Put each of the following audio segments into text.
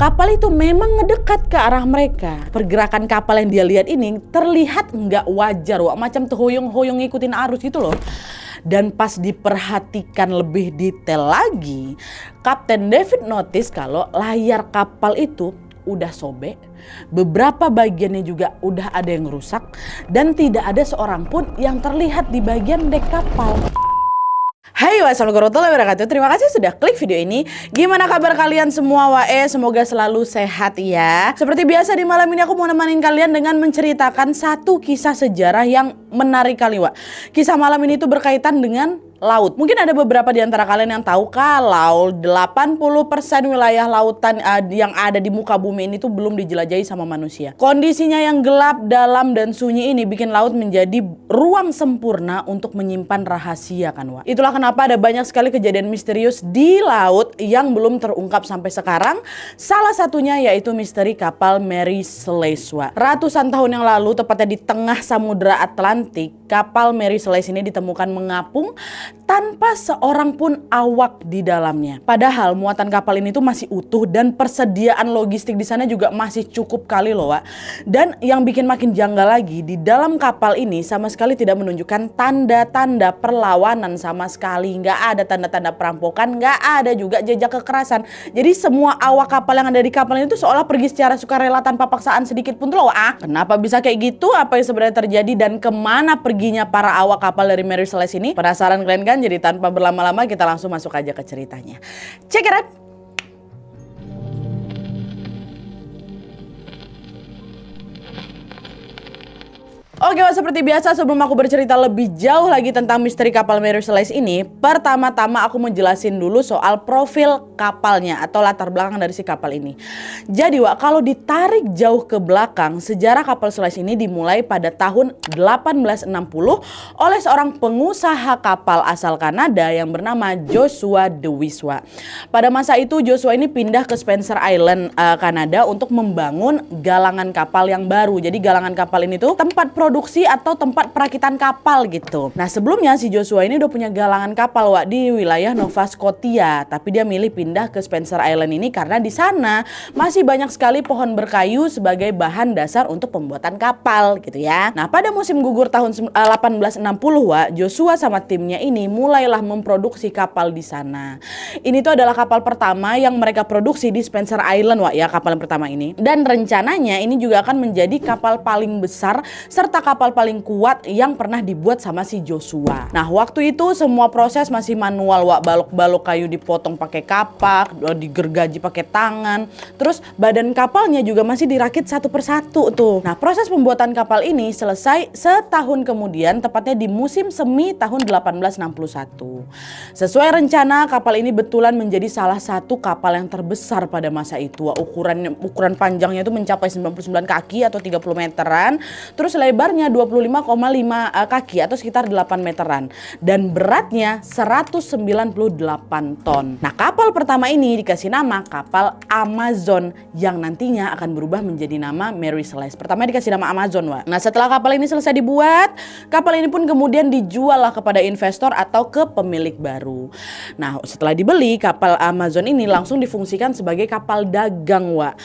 Kapal itu memang ngedekat ke arah mereka. Pergerakan kapal yang dia lihat ini terlihat nggak wajar, Wak. Macam terhoyong-hoyong ngikutin arus gitu loh. Dan pas diperhatikan lebih detail lagi, Kapten David notice kalau layar kapal itu udah sobek, beberapa bagiannya juga udah ada yang rusak, dan tidak ada seorang pun yang terlihat di bagian dek kapal. Hai, wassalamualaikum warahmatullahi wabarakatuh. Terima kasih sudah klik video ini. Gimana kabar kalian semua, Wae? Semoga selalu sehat ya. Seperti biasa di malam ini aku mau nemenin kalian dengan menceritakan satu kisah sejarah yang menarik kali, Wak. Kisah malam ini tuh berkaitan dengan laut. Mungkin ada beberapa di antara kalian yang tahu kalau 80% wilayah lautan yang ada di muka bumi ini tuh belum dijelajahi sama manusia. Kondisinya yang gelap, dalam, dan sunyi ini bikin laut menjadi ruang sempurna untuk menyimpan rahasia kan, Wak. Itulah kenapa ada banyak sekali kejadian misterius di laut yang belum terungkap sampai sekarang. Salah satunya yaitu misteri kapal Mary Celeste, Wak. Ratusan tahun yang lalu, tepatnya di tengah Samudra Atlantik, kapal Mary Celeste ini ditemukan mengapung tanpa seorang pun awak di dalamnya. Padahal muatan kapal ini tuh masih utuh dan persediaan logistik di sana juga masih cukup kali loh, Wak. Dan yang bikin makin janggal lagi, di dalam kapal ini sama sekali tidak menunjukkan tanda-tanda perlawanan sama sekali. Nggak ada tanda-tanda perampokan, nggak ada juga jejak kekerasan. Jadi semua awak kapal yang ada di kapal ini tuh seolah pergi secara sukarela tanpa paksaan sedikit pun tuh loh, Wak. Kenapa bisa kayak gitu? Apa yang sebenarnya terjadi dan kemana perginya para awak kapal dari Mary Celeste ini? Penasaran kalian kan? Jadi tanpa berlama-lama kita langsung masuk aja ke ceritanya. Check it out. Oke, seperti biasa sebelum aku bercerita lebih jauh lagi tentang misteri kapal Mary Celeste ini, pertama-tama aku mau jelasin dulu soal profil kapalnya atau latar belakang dari si kapal ini. Jadi, Wak, kalau ditarik jauh ke belakang, sejarah kapal Celeste ini dimulai pada tahun 1860 oleh seorang pengusaha kapal asal Kanada yang bernama Joshua DeWitt. Pada masa itu Joshua ini pindah ke Spencer Island, Kanada untuk membangun galangan kapal yang baru. Jadi galangan kapal ini tuh tempat produksi atau tempat perakitan kapal gitu. Nah, sebelumnya si Joshua ini udah punya galangan kapal, Wak, di wilayah Nova Scotia, tapi dia milih pindah ke Spencer Island ini karena di sana masih banyak sekali pohon berkayu sebagai bahan dasar untuk pembuatan kapal gitu ya. Nah, pada musim gugur tahun 1860, Wak, Joshua sama timnya ini mulailah memproduksi kapal di sana. Ini tuh adalah kapal pertama yang mereka produksi di Spencer Island, Wak, ya, kapal yang pertama ini. Dan rencananya ini juga akan menjadi kapal paling besar serta kapal paling kuat yang pernah dibuat sama si Joshua. Nah, waktu itu semua proses masih manual, Wak. Balok-balok kayu dipotong pakai kapak, digergaji pakai tangan. Terus badan kapalnya juga masih dirakit satu persatu tuh. Nah, proses pembuatan kapal ini selesai setahun kemudian, tepatnya di musim semi tahun 1861. Sesuai rencana, kapal ini betulan menjadi salah satu kapal yang terbesar pada masa itu, Wak. Ukuran panjangnya itu mencapai 99 kaki atau 30 meteran. Terus lebarnya 25,5 kaki atau sekitar 8 meteran. Dan beratnya 198 ton. Nah, kapal pertama ini dikasih nama kapal Amazon yang nantinya akan berubah menjadi nama Mary Celeste. Pertama dikasih nama Amazon, Wak. Nah, setelah kapal ini selesai dibuat, kapal ini pun kemudian dijual lah kepada investor atau ke pemilik baru. Nah, setelah dibeli, kapal Amazon ini langsung difungsikan sebagai kapal dagang, Wak.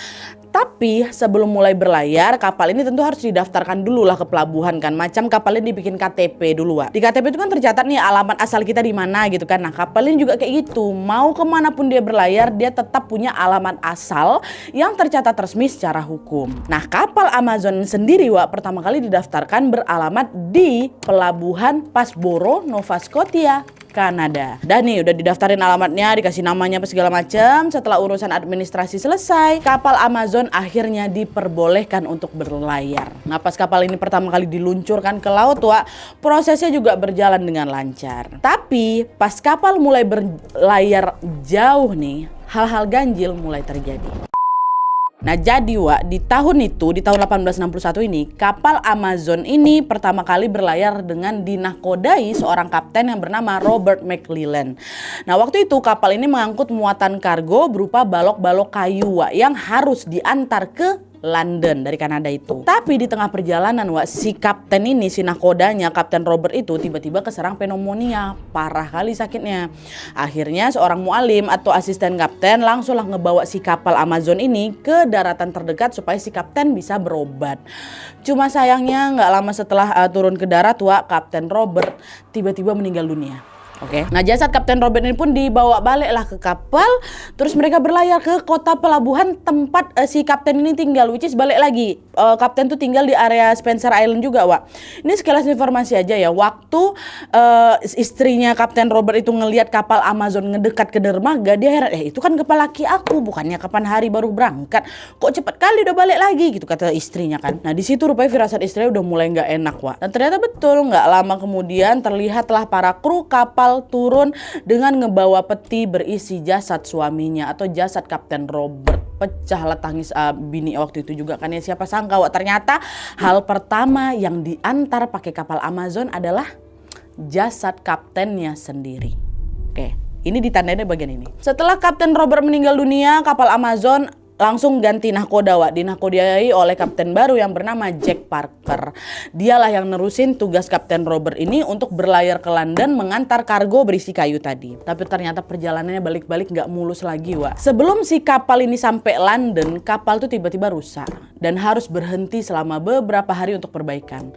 Tapi sebelum mulai berlayar, kapal ini tentu harus didaftarkan dulu lah ke pelabuhan kan. Macam kapalnya dibikin KTP dulu, Wak. Di KTP itu kan tercatat nih alamat asal kita di mana gitu kan. Nah, kapal ini juga kayak gitu. Mau kemanapun dia berlayar, dia tetap punya alamat asal yang tercatat resmi secara hukum. Nah, kapal Amazon sendiri, Wak, pertama kali didaftarkan beralamat di pelabuhan Passboro, Nova Scotia, Kanada. Dan nih udah didaftarin alamatnya, dikasih namanya apa segala macam. Setelah urusan administrasi selesai, kapal Amazon akhirnya diperbolehkan untuk berlayar. Nah, pas kapal ini pertama kali diluncurkan ke laut, Wak, prosesnya juga berjalan dengan lancar. Tapi pas kapal mulai berlayar jauh nih, hal-hal ganjil mulai terjadi. Nah, jadi, Wak, di tahun 1861 ini, kapal Amazon ini pertama kali berlayar dengan dinakodai seorang kapten yang bernama Robert McClellan. Nah, waktu itu kapal ini mengangkut muatan kargo berupa balok-balok kayu, Wak, yang harus diantar ke London dari Kanada itu. Tapi di tengah perjalanan Wak, si kapten ini, si nahkodanya, Kapten Robert itu tiba-tiba keserang pneumonia. Parah kali sakitnya. Akhirnya seorang mualim atau asisten kapten langsunglah ngebawa si kapal Amazon ini ke daratan terdekat supaya si kapten bisa berobat. Cuma sayangnya nggak lama setelah turun ke darat Wak, Kapten Robert tiba-tiba meninggal dunia. Oke. Nah, jasad Kapten Robert ini pun dibawa baliklah ke kapal. Terus mereka berlayar ke kota pelabuhan tempat si kapten ini tinggal, which is balik lagi. Kapten tuh tinggal di area Spencer Island juga, Wak. Ini sekilas informasi aja ya. Waktu istrinya Kapten Robert itu ngelihat kapal Amazon ngedekat ke dermaga, dia heran, itu kan kapal laki aku, bukannya kapan hari baru berangkat. Kok cepat kali udah balik lagi gitu kata istrinya kan. Nah, di situ rupanya firasat istrinya udah mulai nggak enak, Wak. Dan ternyata betul, nggak lama kemudian terlihatlah para kru kapal turun dengan ngebawa peti berisi jasad suaminya atau jasad Kapten Robert. Pecahlah tangis bini waktu itu juga kan ya, siapa sangka Wak, ternyata hal pertama yang diantar pakai kapal Amazon adalah jasad kaptennya sendiri. Oke, ini ditandain bagian ini. Setelah Kapten Robert meninggal dunia, kapal Amazon langsung ganti nahkoda, Wak. Dinakodai oleh kapten baru yang bernama Jack Parker. Dialah yang nerusin tugas Kapten Robert ini untuk berlayar ke London mengantar kargo berisi kayu tadi. Tapi ternyata perjalanannya balik-balik nggak mulus lagi, Wak. Sebelum si kapal ini sampai London, kapal tuh tiba-tiba rusak dan harus berhenti selama beberapa hari untuk perbaikan.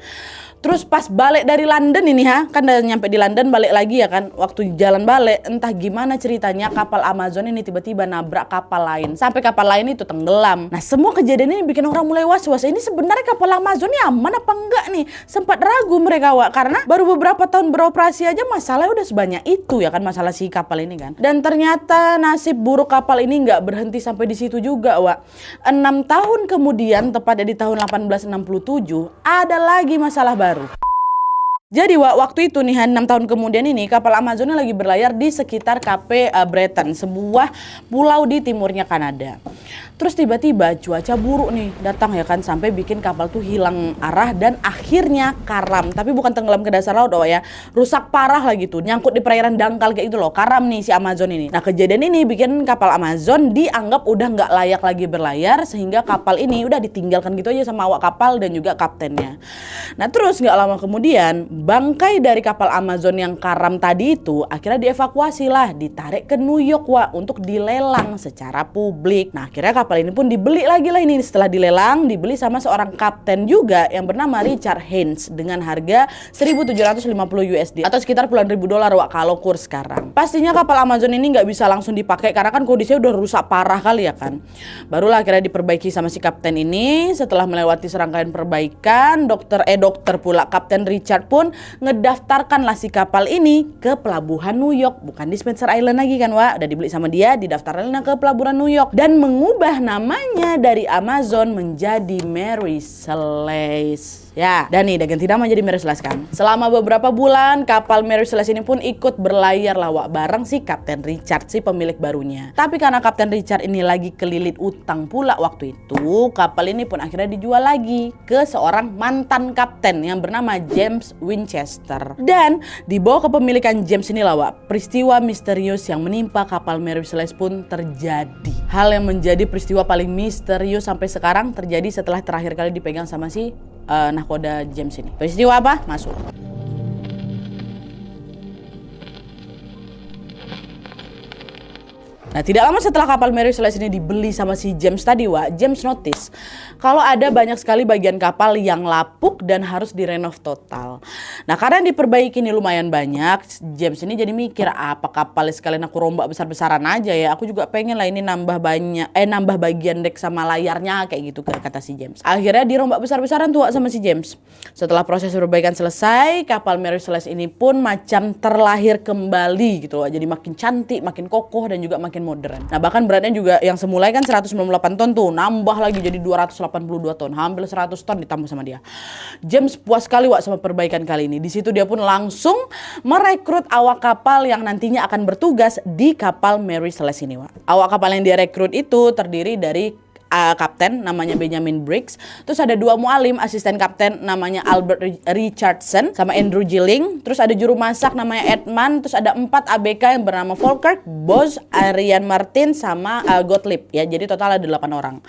Terus pas balik dari London ini kan udah nyampe di London, balik lagi ya kan. Waktu jalan balik entah gimana ceritanya kapal Amazon ini tiba-tiba nabrak kapal lain. Sampai kapal lain itu tenggelam. Nah, semua kejadian ini bikin orang mulai was-was. Ini sebenarnya kapal Amazon ini aman apa enggak nih? Sempat ragu mereka, Wak, karena baru beberapa tahun beroperasi aja masalahnya udah sebanyak itu ya kan, masalah si kapal ini kan. Dan ternyata nasib buruk kapal ini nggak berhenti sampai di situ juga, Wak. 6 tahun kemudian, tepatnya di tahun 1867, ada lagi masalah baru. Jadi Wak, waktu itu nih 6 tahun kemudian ini kapal Amazon lagi berlayar di sekitar Cape Breton, sebuah pulau di timurnya Kanada. Terus tiba-tiba cuaca buruk nih datang ya kan, sampai bikin kapal tuh hilang arah dan akhirnya karam. Tapi bukan tenggelam ke dasar laut, Wak ya. Rusak parah lah gitu, nyangkut di perairan dangkal kayak itu loh. Karam nih si Amazon ini. Nah, kejadian ini bikin kapal Amazon dianggap udah nggak layak lagi berlayar, sehingga kapal ini udah ditinggalkan gitu aja sama awak kapal dan juga kaptennya. Nah, terus nggak lama kemudian bangkai dari kapal Amazon yang karam tadi itu akhirnya dievakuasi lah, ditarik ke New York, Wak, untuk dilelang secara publik. Nah, akhirnya kapal ini pun dibeli lagi lah ini. Setelah dilelang, dibeli sama seorang kapten juga yang bernama Richard Haynes dengan harga 1.750 USD atau sekitar puluhan ribu dolar, Wak, kalau kurs sekarang. Pastinya kapal Amazon ini nggak bisa langsung dipakai karena kan kondisinya udah rusak parah kali ya kan. Barulah akhirnya diperbaiki sama si kapten ini. Setelah melewati serangkaian perbaikan, dokter pula Kapten Richard pun ngedaftarkanlah si kapal ini ke pelabuhan New York, bukan di Spencer Island lagi kan, Wak. Udah dibeli sama dia, didaftarkan ke pelabuhan New York dan mengubah namanya dari Amazon menjadi Mary Celeste. Ya, dan nih udah ganti nama jadi Mary Celeste kan. Selama beberapa bulan kapal Mary Celeste ini pun ikut berlayar lah, Wak, bareng si Kapten Richard, si pemilik barunya. Tapi karena Kapten Richard ini lagi kelilit utang pula waktu itu, kapal ini pun akhirnya dijual lagi ke seorang mantan kapten yang bernama James Winchester. Dan dibawa kepemilikan James ini lah, Wak, peristiwa misterius yang menimpa kapal Mary Celeste pun terjadi. Hal yang menjadi peristiwa paling misterius sampai sekarang terjadi setelah terakhir kali dipegang sama si nahkoda James ini. Peristiwa apa? Masuk. Nah, tidak lama setelah kapal Mary Celeste ini dibeli sama si James tadi, Wak, James notice kalau ada banyak sekali bagian kapal yang lapuk dan harus direnov total. Nah, karena diperbaiki ini lumayan banyak, James ini jadi mikir, apa kapal sekalian aku rombak besar-besaran aja ya. Aku juga pengen lah ini nambah bagian dek sama layarnya kayak gitu, kata si James. Akhirnya dirombak besar-besaran tuh, Wak, sama si James. Setelah proses perbaikan selesai, kapal Mary Celeste ini pun macam terlahir kembali gitu, Wak. Jadi makin cantik, makin kokoh dan juga makin modern. Nah, bahkan beratnya juga yang semula kan 198 ton tuh, nambah lagi jadi 282 ton, hampir 100 ton ditambah sama dia. James puas sekali, Wak, sama perbaikan kali ini. Di situ dia pun langsung merekrut awak kapal yang nantinya akan bertugas di kapal Mary Celeste ini, Wak. Awak kapal yang dia rekrut itu terdiri dari kapten namanya Benjamin Briggs. Terus ada 2 mualim, asisten kapten namanya Albert Richardson sama Andrew Gilling. Terus ada juru masak namanya Edman. Terus ada 4 ABK yang bernama Volker, Boz, Arian Martin sama Gottlieb ya. Jadi total ada 8 orang.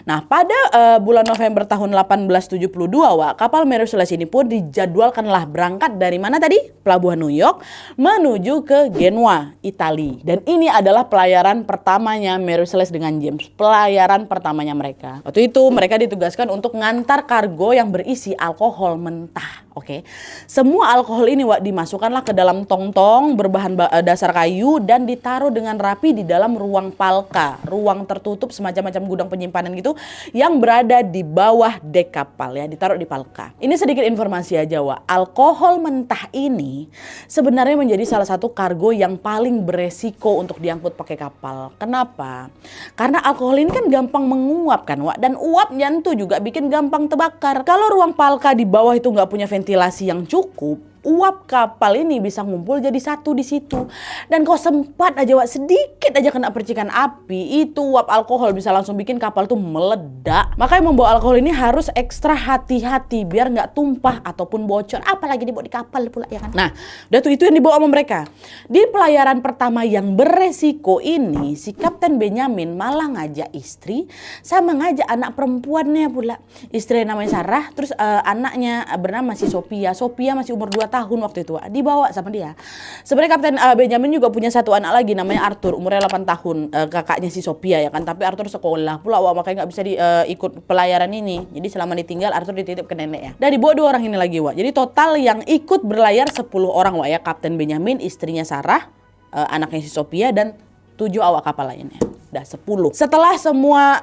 Nah, pada bulan November tahun 1872, kapal Mary Celeste ini pun dijadwalkanlah berangkat dari mana tadi? Pelabuhan New York menuju ke Genoa, Italia. Dan ini adalah pelayaran pertamanya Mary Celeste dengan James. Pelayaran pertamanya mereka. Waktu itu mereka ditugaskan untuk ngantar kargo yang berisi alkohol mentah. Oke. Semua alkohol ini dimasukkanlah ke dalam tong-tong berbahan dasar kayu dan ditaruh dengan rapi di dalam ruang palka, ruang tertutup semacam gudang penyimpanan gitu yang berada di bawah dek kapal ya, ditaruh di palka. Ini sedikit informasi aja, alkohol mentah ini sebenarnya menjadi salah satu kargo yang paling beresiko untuk diangkut pakai kapal. Kenapa? Karena alkohol ini kan gampang menguap kan, dan uapnya itu juga bikin gampang terbakar. Kalau ruang palka di bawah itu nggak punya ventilasi yang cukup, uap kapal ini bisa ngumpul jadi satu di situ. Dan kok sempat aja sedikit aja kena percikan api, itu uap alkohol bisa langsung bikin kapal tuh meledak. Makanya membawa alkohol ini harus ekstra hati-hati biar nggak tumpah ataupun bocor. Apalagi dibawa di kapal pula ya kan. Nah, udah tuh itu yang dibawa sama mereka. Di pelayaran pertama yang beresiko ini, si Kapten Benjamin malah ngajak istri sama ngajak anak perempuannya pula. Istri namanya Sarah, terus anaknya bernama si Sophia. Sophia masih umur 2 tahun waktu itu, dibawa sama dia. Sebenarnya Kapten Benjamin juga punya satu anak lagi namanya Arthur, umurnya 8 tahun, kakaknya si Sophia ya kan. Tapi Arthur sekolah pula, makanya nggak bisa ikut pelayaran ini. Jadi selama ditinggal Arthur dititip ke nenek ya. Dan dibawa 2 orang ini lagi Jadi total yang ikut berlayar 10 orang ya. Kapten Benjamin, istrinya Sarah, anaknya si Sophia dan 7 awak kapal lainnya. Udah 10. Setelah semua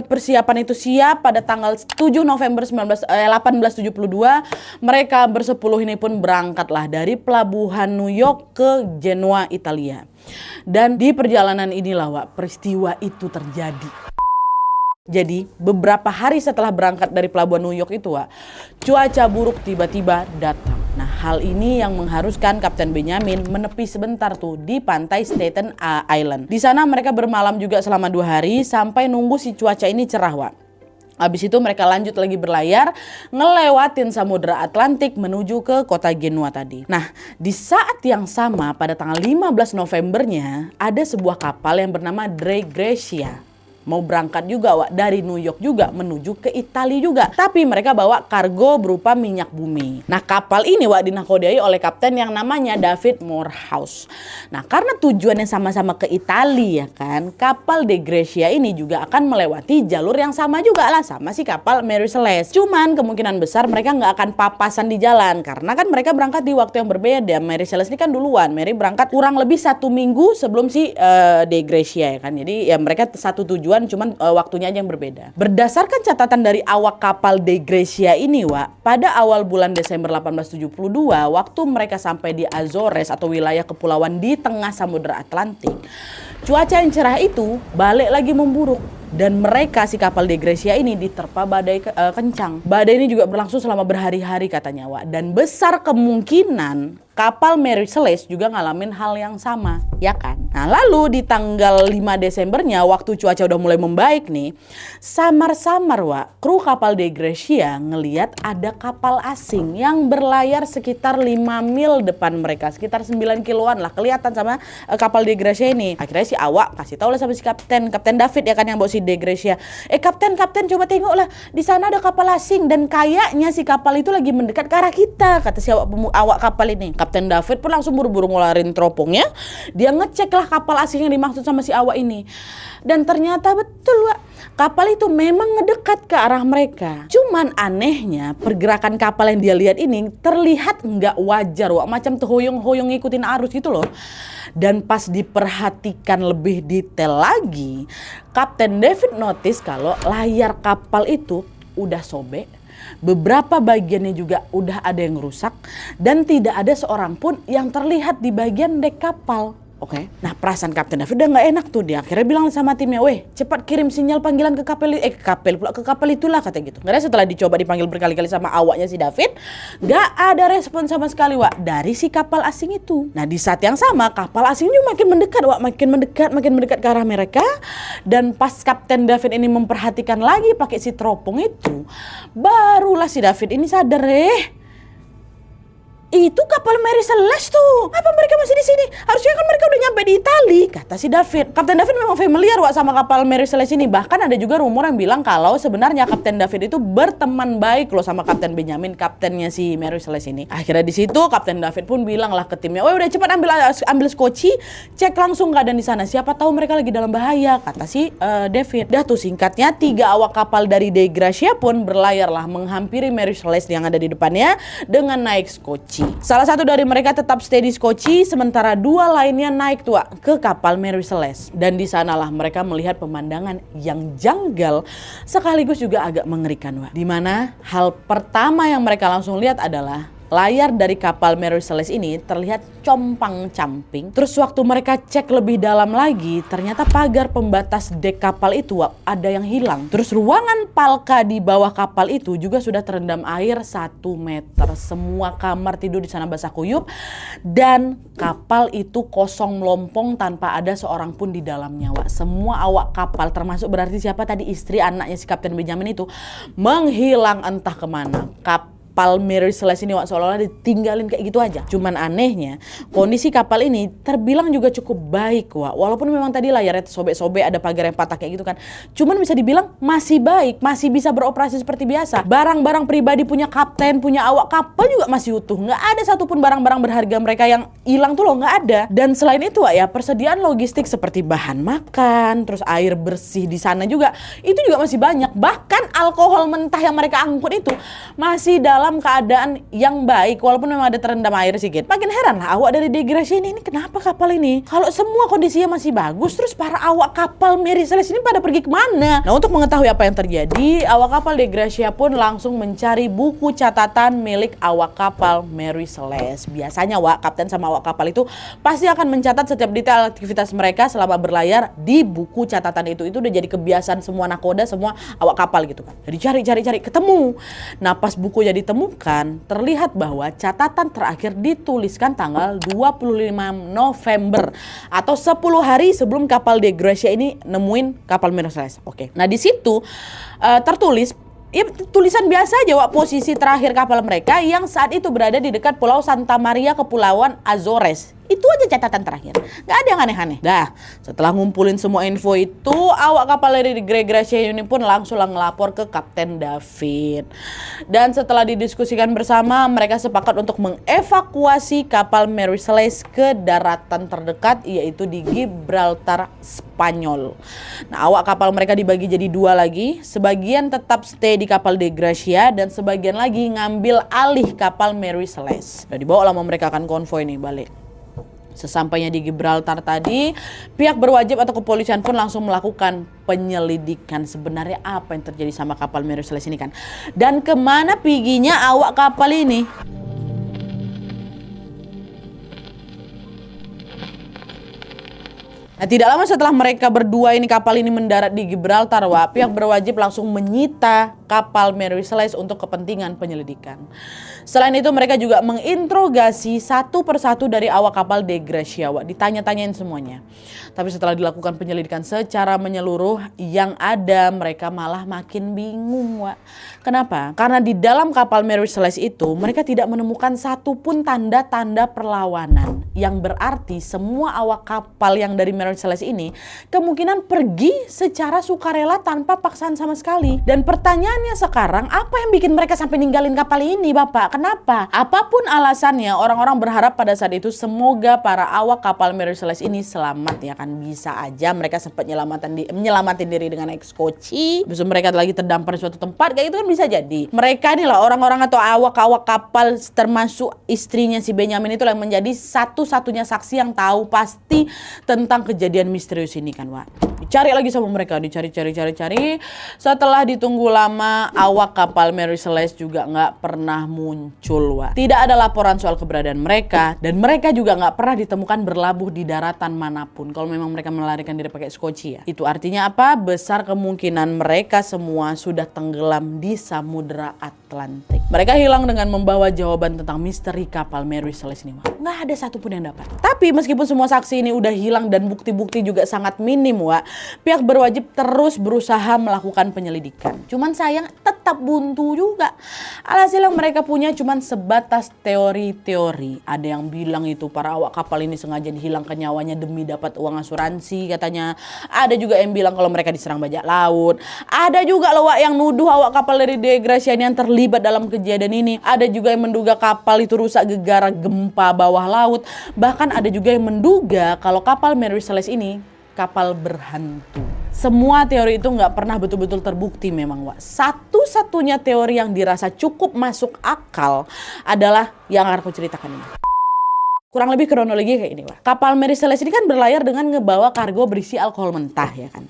persiapan itu siap, pada tanggal 7 November 1872, mereka bersepuluh ini pun berangkatlah dari pelabuhan New York ke Genoa, Italia. Dan di perjalanan inilah peristiwa itu terjadi. Jadi beberapa hari setelah berangkat dari pelabuhan New York itu cuaca buruk tiba-tiba datang. Nah, hal ini yang mengharuskan Kapten Benjamin menepi sebentar tuh di pantai Staten Island. Di sana mereka bermalam juga selama 2 hari sampai nunggu si cuaca ini cerah Habis itu mereka lanjut lagi berlayar, ngelewatin Samudra Atlantik menuju ke kota Genoa tadi. Nah, di saat yang sama pada tanggal 15 Novembernya ada sebuah kapal yang bernama Dei Gratia. Mau berangkat juga dari New York juga menuju ke Italia juga. Tapi mereka bawa kargo berupa minyak bumi. Nah, kapal ini dinakodai oleh kapten yang namanya David Morehouse. Nah, karena tujuannya sama-sama ke Italia ya kan, kapal Dei Gratia ini juga akan melewati jalur yang sama juga lah sama si kapal Mary Celeste. Cuman kemungkinan besar mereka nggak akan papasan di jalan karena kan mereka berangkat di waktu yang berbeda. Mary Celeste ini kan duluan. Mary berangkat kurang lebih 1 minggu sebelum si Dei Gratia ya kan. Jadi ya mereka satu tujuan, cuman waktunya aja yang berbeda. Berdasarkan catatan dari awak kapal Dei Gratia ini pada awal bulan Desember 1872, waktu mereka sampai di Azores atau wilayah kepulauan di tengah Samudra Atlantik, cuaca yang cerah itu balik lagi memburuk. Dan mereka si kapal Dei Gratia ini diterpa badai kencang. Badai ini juga berlangsung selama berhari-hari katanya dan besar kemungkinan kapal Mary Celeste juga ngalamin hal yang sama, ya kan? Nah, lalu di tanggal 5 Desembernya waktu cuaca udah mulai membaik nih, samar-samar kru kapal Dei Gratia ngelihat ada kapal asing yang berlayar sekitar 5 mil depan mereka, sekitar 9 kiloan lah kelihatan sama kapal Dei Gratia ini. Akhirnya si awak kasih tahu lah sama si Kapten David ya kan yang bawa si Dei Gratia. Kapten coba tengok lah, di sana ada kapal asing dan kayaknya si kapal itu lagi mendekat ke arah kita, kata si awak kapal ini. Kapten David pun langsung buru-buru ngeluarin teropongnya. Dia ngecek lah kapal asing yang dimaksud sama si awak ini. Dan ternyata betul kapal itu memang ngedekat ke arah mereka. Cuman anehnya pergerakan kapal yang dia lihat ini terlihat nggak wajar macam terhoyong-hoyong ngikutin arus gitu loh. Dan pas diperhatikan lebih detail lagi, Kapten David notice kalau layar kapal itu udah sobek. Beberapa bagiannya juga udah ada yang rusak dan tidak ada seorang pun yang terlihat di bagian dek kapal. Oke. Nah, perasaan Kapten David udah nggak enak tuh. Dia akhirnya bilang sama timnya, "Weh, cepat kirim sinyal panggilan ke kapal itulah," katanya gitu. Karena setelah dicoba dipanggil berkali-kali sama awaknya si David, nggak ada respon sama sekali, Wak, dari si kapal asing itu. Nah, di saat yang sama kapal asing juga makin mendekat, Wak, makin mendekat ke arah mereka. Dan pas Kapten David ini memperhatikan lagi pakai si teropong itu, barulah si David ini sadar, itu kapal Mary Celeste tuh. Apa mereka masih di sini? Harusnya kan mereka udah nyampe di Itali, kata si David. Kapten David memang familiar, Wak, sama kapal Mary Celeste ini. Bahkan ada juga rumor yang bilang kalau sebenarnya Kapten David itu berteman baik loh sama Kapten Benjamin, kaptennya si Mary Celeste ini. Akhirnya di situ Kapten David pun bilang lah ke timnya, "Woi, udah cepat ambil skoci, cek langsung keadaan di sana. Siapa tahu mereka lagi dalam bahaya," kata si David. Dah tuh singkatnya 3 awak kapal dari Dei Gracia pun berlayarlah menghampiri Mary Celeste yang ada di depannya dengan naik skoci. Salah satu dari mereka tetap stay di skoci, sementara 2 lainnya naik tua ke kapal Mary Celeste. Dan di sanalah mereka melihat pemandangan yang janggal sekaligus juga agak mengerikan, Wak. Dimana hal pertama yang mereka langsung lihat adalah layar dari kapal Mary Celeste ini terlihat compang-camping. Terus waktu mereka cek lebih dalam lagi, ternyata pagar pembatas dek kapal itu, Wak, ada yang hilang. Terus ruangan palka di bawah kapal itu juga sudah terendam air 1 meter. Semua kamar tidur di sana basah kuyup dan kapal itu kosong melompong tanpa ada seorang pun di dalamnya, Wak. Semua awak kapal termasuk berarti siapa tadi istri anaknya si Kapten Benjamin itu menghilang entah kemana. Kapal Mary Celeste ini, Wak, seolah-olah ditinggalin kayak gitu aja. Cuman anehnya kondisi kapal ini terbilang juga cukup baik, Wak. Walaupun memang tadi layarnya sobek-sobek, ada pagar yang patah kayak gitu kan. Cuman bisa dibilang masih baik, masih bisa beroperasi seperti biasa. Barang-barang pribadi punya kapten, punya awak kapal juga masih utuh. Nggak ada satupun barang-barang berharga mereka yang hilang tuh loh, nggak ada. Dan selain itu, Wak, ya, persediaan logistik seperti bahan makan, terus air bersih di sana juga, itu juga masih banyak. Bahkan alkohol mentah yang mereka angkut itu masih dalam keadaan yang baik, walaupun memang ada terendam air sedikit. Makin heran lah awak dari Dei Gracia ini kenapa kapal ini kalau semua kondisinya masih bagus, terus para awak kapal Mary Celeste ini pada pergi kemana? Nah, untuk mengetahui apa yang terjadi, awak kapal Dei Gracia pun langsung mencari buku catatan milik awak kapal Mary Celeste. Biasanya, Wak, kapten sama awak kapal itu pasti akan mencatat setiap detail aktivitas mereka selama berlayar di buku catatan itu. Itu udah jadi kebiasaan semua nakoda, semua awak kapal gitu kan. Jadi cari ketemu. Nah, pas buku jadi ditemukan, terlihat bahwa catatan terakhir dituliskan tanggal 25 November atau 10 hari sebelum kapal Dei Gracia ini nemuin kapal Mary Celeste. Oke. Nah, di situ tertulis, ya, tulisan biasa aja, Wak, posisi terakhir kapal mereka yang saat itu berada di dekat Pulau Santa Maria, Kepulauan Azores. Itu aja catatan terakhir, nggak ada yang aneh-aneh. Dah, setelah ngumpulin semua info itu, awak kapal dari Dei Gracia ini pun langsung ngelapor ke Kapten David. Dan setelah didiskusikan bersama, mereka sepakat untuk mengevakuasi kapal Mary Celeste ke daratan terdekat, yaitu di Gibraltar, Spanyol. Nah, awak kapal mereka dibagi jadi 2 lagi. Sebagian tetap stay di kapal Dei Gracia dan sebagian lagi ngambil alih kapal Mary Celeste. Udah dibawa lama mereka akan konvoy nih balik. Sesampainya di Gibraltar tadi, pihak berwajib atau kepolisian pun langsung melakukan penyelidikan sebenarnya apa yang terjadi sama kapal Mary Celeste ini kan. Dan kemana piginya awak kapal ini? Nah, tidak lama setelah mereka berdua ini kapal ini mendarat di Gibraltar, Wak, pihak berwajib langsung menyita kapal Mary Celeste untuk kepentingan penyelidikan. Selain itu mereka juga menginterogasi satu persatu dari awak kapal Dei Gracia, Wak, ditanya-tanyain semuanya. Tapi setelah dilakukan penyelidikan secara menyeluruh, yang ada mereka malah makin bingung, Wak. Kenapa? Karena di dalam kapal Mary Celeste itu mereka tidak menemukan satupun tanda-tanda perlawanan, yang berarti semua awak kapal yang dari Mary Celeste ini kemungkinan pergi secara sukarela tanpa paksaan sama sekali. Dan pertanyaannya sekarang, apa yang bikin mereka sampai ninggalin kapal ini, Bapak? Kenapa? Apapun alasannya, orang-orang berharap pada saat itu semoga para awak kapal Mary Celeste ini selamat, ya kan. Bisa aja mereka sempat menyelamatin diri dengan naik skoci, terus mereka lagi terdampar di suatu tempat kayak itu kan bisa jadi. Mereka inilah orang-orang atau awak-awak kapal termasuk istrinya si Benjamin itu yang menjadi satu-satunya saksi yang tahu pasti tentang kejadian misterius ini kan, Wak. Dicari lagi sama mereka, dicari. Setelah ditunggu lama, lama awak kapal Mary Celeste juga nggak pernah muncul, Wak. Tidak ada laporan soal keberadaan mereka, dan mereka juga nggak pernah ditemukan berlabuh di daratan manapun. Kalau memang mereka melarikan diri pakai skoci ya. Itu artinya apa? Besar kemungkinan mereka semua sudah tenggelam di Samudra Atlantik. Mereka hilang dengan membawa jawaban tentang misteri kapal Mary Celeste ini, Wak. Nggak ada satupun yang dapat. Tapi meskipun semua saksi ini udah hilang dan bukti-bukti juga sangat minim, Wak, pihak berwajib terus berusaha melakukan penyelidikan. Cuman sayang tetap buntu juga. Alhasil yang mereka punya cuman sebatas teori-teori. Ada yang bilang itu para awak kapal ini sengaja dihilangkan nyawanya demi dapat uang asuransi katanya. Ada juga yang bilang kalau mereka diserang bajak laut. Ada juga loh, Wak, yang nuduh awak kapal dari Dea Graciani yang terlibat dalam kejadian ini. Ada juga yang menduga kapal itu rusak gegara gempa bawah laut. Bahkan ada juga yang menduga kalau kapal Mary Celeste ini kapal berhantu. Semua teori itu nggak pernah betul-betul terbukti memang, Wak. Satu-satunya teori yang dirasa cukup masuk akal adalah yang akan aku ceritakan ini. Kurang lebih kronologi kayak ini, Wak. Kapal Mary Celeste ini kan berlayar dengan ngebawa kargo berisi alkohol mentah ya kan.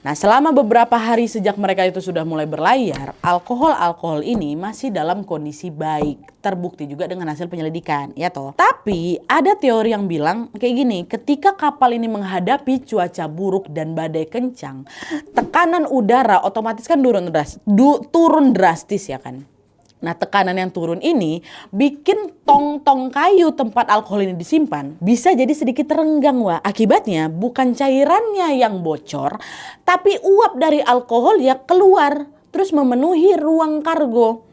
Nah, selama beberapa hari sejak mereka itu sudah mulai berlayar, alkohol ini masih dalam kondisi baik. Terbukti juga dengan hasil penyelidikan, ya toh. Tapi ada teori yang bilang kayak gini, ketika kapal ini menghadapi cuaca buruk dan badai kencang, tekanan udara otomatis kan turun drastis ya kan. Nah, tekanan yang turun ini bikin tong-tong kayu tempat alkohol ini disimpan bisa jadi sedikit renggang, Wak. Akibatnya bukan cairannya yang bocor, tapi uap dari alkohol ya keluar terus memenuhi ruang kargo.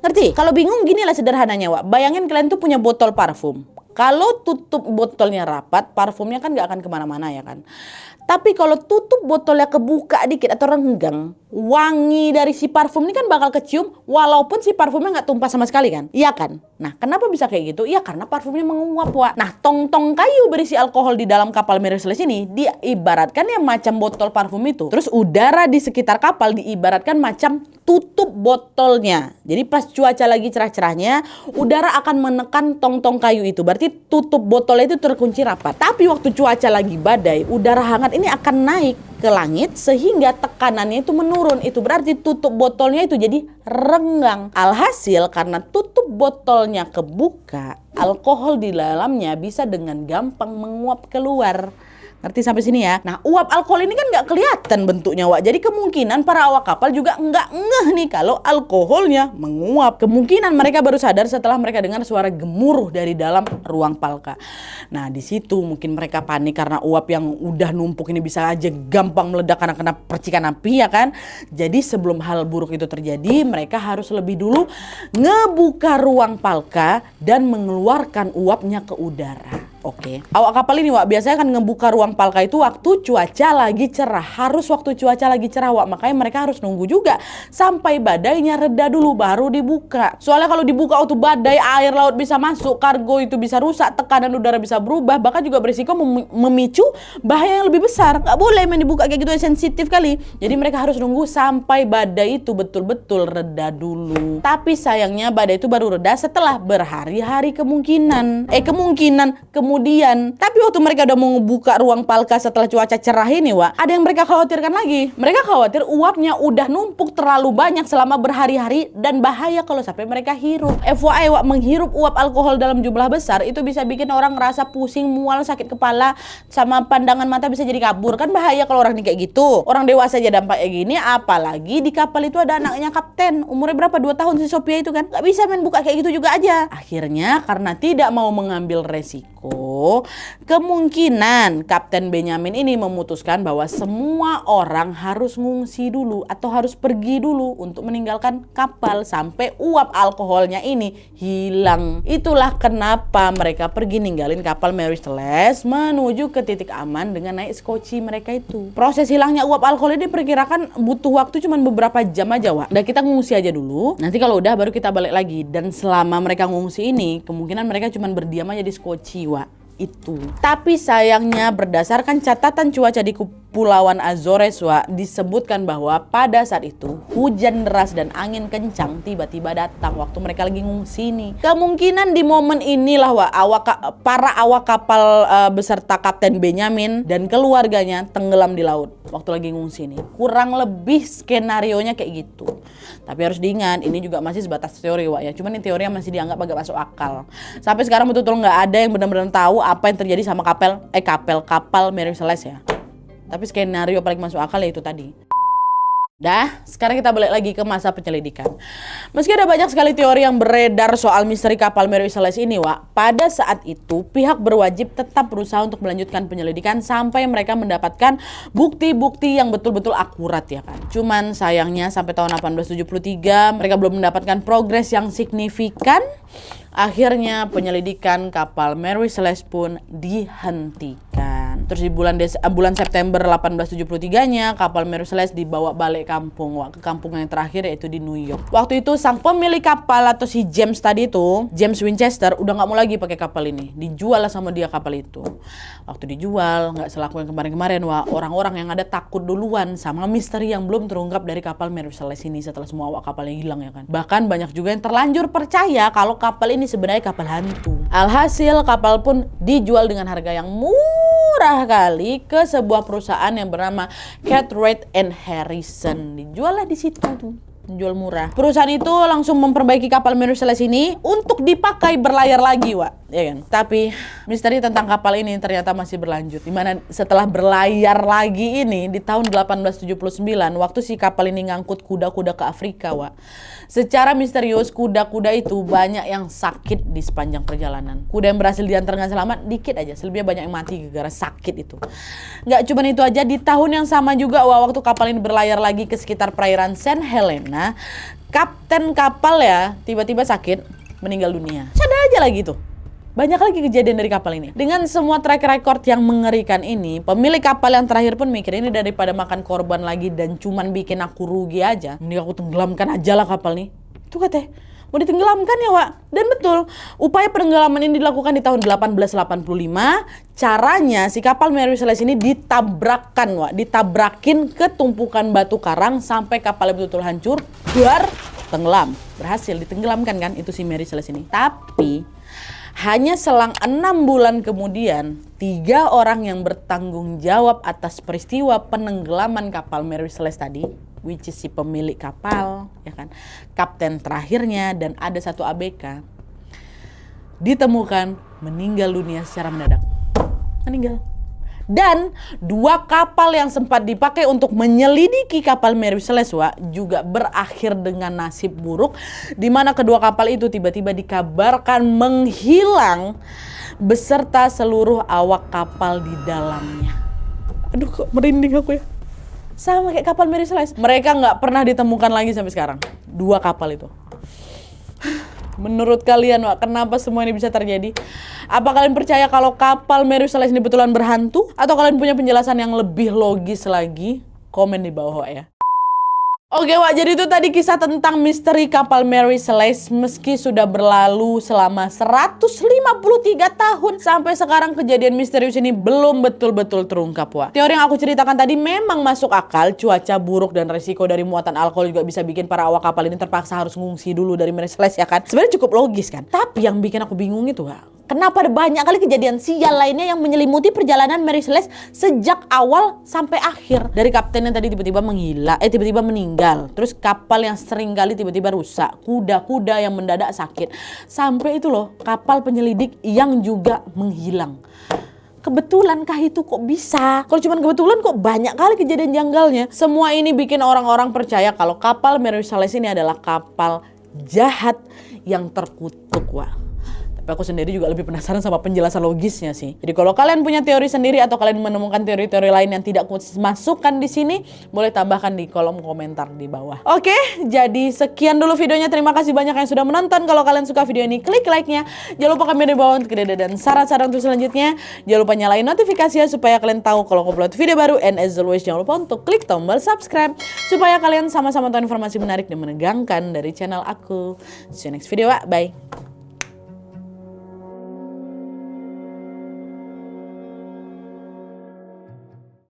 Ngerti? Kalau bingung ginilah sederhananya, Wak. Bayangin kalian tuh punya botol parfum. Kalau tutup botolnya rapat, parfumnya kan gak akan kemana-mana ya kan. Tapi kalau tutup botolnya kebuka dikit atau renggang, wangi dari si parfum ini kan bakal kecium walaupun si parfumnya nggak tumpah sama sekali kan? Iya kan? Nah, kenapa bisa kayak gitu? Iya karena parfumnya menguap, Wak. Nah, tong-tong kayu berisi alkohol di dalam kapal Mary Celeste ini diibaratkan ya macam botol parfum itu. Terus udara di sekitar kapal diibaratkan macam tutup botolnya. Jadi pas cuaca lagi cerah-cerahnya, udara akan menekan tong-tong kayu itu. Berarti tutup botolnya itu terkunci rapat. Tapi waktu cuaca lagi badai, udara hangat ini akan naik ke langit sehingga tekanannya itu menurun. Itu berarti tutup botolnya itu jadi renggang. Alhasil karena tutup botolnya kebuka, alkohol di dalamnya bisa dengan gampang menguap keluar. Ngerti sampai sini ya? Nah, uap alkohol ini kan nggak kelihatan bentuknya, Wak. Jadi kemungkinan para awak kapal juga nggak ngeh nih kalau alkoholnya menguap. Kemungkinan mereka baru sadar setelah mereka dengar suara gemuruh dari dalam ruang palka. Nah, di situ mungkin mereka panik karena uap yang udah numpuk ini bisa aja gampang meledak karena kena percikan api ya kan. Jadi sebelum hal buruk itu terjadi, mereka harus lebih dulu ngebuka ruang palka dan mengeluarkan uapnya ke udara. Oke. Awak kapal ini, Wak, biasanya kan ngebuka ruang palka itu waktu cuaca lagi cerah. Harus waktu cuaca lagi cerah, Wak. Makanya mereka harus nunggu juga sampai badainya reda dulu baru dibuka. Soalnya kalau dibuka waktu badai, air laut bisa masuk, kargo itu bisa rusak, tekanan udara bisa berubah, bahkan juga berisiko memicu bahaya yang lebih besar. Gak boleh main dibuka kayak gitu, sensitif kali. Jadi mereka harus nunggu sampai badai itu betul-betul reda dulu. Tapi sayangnya badai itu baru reda setelah berhari-hari kemungkinan. Tapi waktu mereka udah mau ngebuka ruang palka setelah cuaca cerah ini, Wak, ada yang mereka khawatirkan lagi. Mereka khawatir uapnya udah numpuk terlalu banyak selama berhari-hari dan bahaya kalau sampai mereka hirup. FYI, Wak, menghirup uap alkohol dalam jumlah besar itu bisa bikin orang ngerasa pusing, mual, sakit kepala, sama pandangan mata bisa jadi kabur. Kan bahaya kalau orang ini kayak gitu. Orang dewasa aja dampaknya gini, apalagi di kapal itu ada anaknya kapten. Umurnya berapa? 2 tahun si Sophia itu kan. Gak bisa main buka kayak gitu juga aja. Akhirnya karena tidak mau mengambil resiko, kemungkinan Kapten Benjamin ini memutuskan bahwa semua orang harus ngungsi dulu atau harus pergi dulu untuk meninggalkan kapal sampai uap alkoholnya ini hilang. Itulah kenapa mereka pergi ninggalin kapal Mary Celeste menuju ke titik aman dengan naik skoci mereka itu. Proses hilangnya uap alkohol ini diperkirakan butuh waktu cuma beberapa jam aja, Wak. Nah, kita ngungsi aja dulu. Nanti kalau udah baru kita balik lagi. Dan selama mereka ngungsi ini, kemungkinan mereka cuma berdiam aja di skoci, Wak. itu. Tapi sayangnya berdasarkan catatan cuaca di Kepulauan Azores, Wak, disebutkan bahwa pada saat itu hujan deras dan angin kencang tiba-tiba datang waktu mereka lagi ngungsi nih. Kemungkinan di momen inilah, Wak, para awak kapal beserta Kapten Benjamin dan keluarganya tenggelam di laut waktu lagi ngungsi nih. Kurang lebih skenarionya kayak gitu. Tapi harus diingat, ini juga masih sebatas teori, Wak, ya. Cuman ini teori yang masih dianggap agak masuk akal. Sampai sekarang betul-betul nggak ada yang benar-benar tahu apa yang terjadi sama kapal Mary Celeste ya. Tapi skenario paling masuk akal ya itu tadi. Sekarang kita balik lagi ke masa penyelidikan. Meski ada banyak sekali teori yang beredar soal misteri kapal Mary Celeste ini, Wak, pada saat itu pihak berwajib tetap berusaha untuk melanjutkan penyelidikan sampai mereka mendapatkan bukti-bukti yang betul-betul akurat ya kan. Cuman sayangnya sampai tahun 1873 mereka belum mendapatkan progres yang signifikan. Akhirnya penyelidikan kapal Mary Celeste pun dihentikan. Terus di bulan September 1873-nya kapal Mary Celeste dibawa balik kampung, Wak, ke kampung yang terakhir yaitu di New York. Waktu itu sang pemilik kapal atau si James tadi itu, James Winchester, udah nggak mau lagi pakai kapal ini. Dijual lah sama dia kapal itu. Waktu dijual nggak selaku yang kemarin-kemarin, Wak, orang-orang yang ada takut duluan sama misteri yang belum terungkap dari kapal Mary Celeste ini setelah semua awak kapalnya hilang ya kan. Bahkan banyak juga yang terlanjur percaya kalau kapal ini sebenarnya kapal hantu. Alhasil kapal pun dijual dengan harga yang murah kali ke sebuah perusahaan yang bernama Cartwright and Harrison. Dijual lah di situ tuh. Jual murah. Perusahaan itu langsung memperbaiki kapal Mary Celeste ini untuk dipakai berlayar lagi, Wak, ya kan? Tapi misteri tentang kapal ini ternyata masih berlanjut. Dimana setelah berlayar lagi ini di tahun 1879 waktu si kapal ini ngangkut kuda-kuda ke Afrika, Wak. Secara misterius kuda-kuda itu banyak yang sakit di sepanjang perjalanan. Kuda yang berhasil diantar dengan selamat dikit aja, selebihnya banyak yang mati gara-gara sakit itu. Nggak cuma itu aja, di tahun yang sama juga, Wak, waktu kapal ini berlayar lagi ke sekitar perairan St. Helena, kapten kapal ya tiba-tiba sakit, meninggal dunia. Ada aja lagi tuh. Banyak lagi kejadian dari kapal ini. Dengan semua track record yang mengerikan ini, pemilik kapal yang terakhir pun mikir ini daripada makan korban lagi dan cuman bikin aku rugi aja, mending aku tenggelamkan aja lah kapal nih. Itu katanya mau ditenggelamkan ya, Wak. Dan betul, upaya penenggelaman ini dilakukan di tahun 1885. Caranya si kapal Mary Celeste ini ditabrakan, Wak. Ditabrakin ke tumpukan batu karang sampai kapalnya betul-betul hancur, tenggelam. Berhasil ditenggelamkan kan itu si Mary Celeste ini. Tapi hanya selang 6 bulan kemudian, 3 orang yang bertanggung jawab atas peristiwa penenggelaman kapal Mary Celeste tadi, which is si pemilik kapal, ya kan, kapten terakhirnya dan ada 1 ABK, ditemukan meninggal dunia secara mendadak. Meninggal. Dan 2 kapal yang sempat dipakai untuk menyelidiki kapal Mary Celeste, Wak, juga berakhir dengan nasib buruk, di mana kedua kapal itu tiba-tiba dikabarkan menghilang beserta seluruh awak kapal di dalamnya. Aduh, kok merinding aku ya. Sama kayak kapal Mary Celeste. Mereka nggak pernah ditemukan lagi sampai sekarang. 2 kapal itu. Menurut kalian, Wak, kenapa semua ini bisa terjadi? Apa kalian percaya kalau kapal Mary Celeste ini betulan berhantu? Atau kalian punya penjelasan yang lebih logis lagi? Komen di bawah, Wak, ya. Oke, Wak, jadi itu tadi kisah tentang misteri kapal Mary Celeste. Meski sudah berlalu selama 153 tahun, sampai sekarang kejadian misterius ini belum betul-betul terungkap, Wak. Teori yang aku ceritakan tadi memang masuk akal. Cuaca buruk dan resiko dari muatan alkohol juga bisa bikin para awak kapal ini terpaksa harus ngungsi dulu dari Mary Celeste, ya kan? Sebenarnya cukup logis kan? Tapi yang bikin aku bingung itu, Wak, kenapa ada banyak kali kejadian sial lainnya yang menyelimuti perjalanan Mary Celeste sejak awal sampai akhir. Dari kapten yang tadi tiba-tiba tiba-tiba meninggal. Terus kapal yang sering kali tiba-tiba rusak. Kuda-kuda yang mendadak sakit. Sampai itu loh, kapal penyelidik yang juga menghilang. Kebetulankah itu kok bisa? Kalau cuma kebetulan kok banyak kali kejadian janggalnya. Semua ini bikin orang-orang percaya kalau kapal Mary Celeste ini adalah kapal jahat yang terkutuk, Wak. Tapi aku sendiri juga lebih penasaran sama penjelasan logisnya sih. Jadi kalau kalian punya teori sendiri atau kalian menemukan teori-teori lain yang tidak aku masukkan di sini, boleh tambahkan di kolom komentar di bawah. Oke, jadi sekian dulu videonya. Terima kasih banyak yang sudah menonton. Kalau kalian suka video ini, klik like-nya. Jangan lupa komen di bawah untuk ide dan saran-saran untuk selanjutnya. Jangan lupa nyalain notifikasinya supaya kalian tahu kalau aku upload video baru. And as always, jangan lupa untuk klik tombol subscribe supaya kalian sama-sama tahu informasi menarik dan menegangkan dari channel aku. See you next video, Wak. Bye.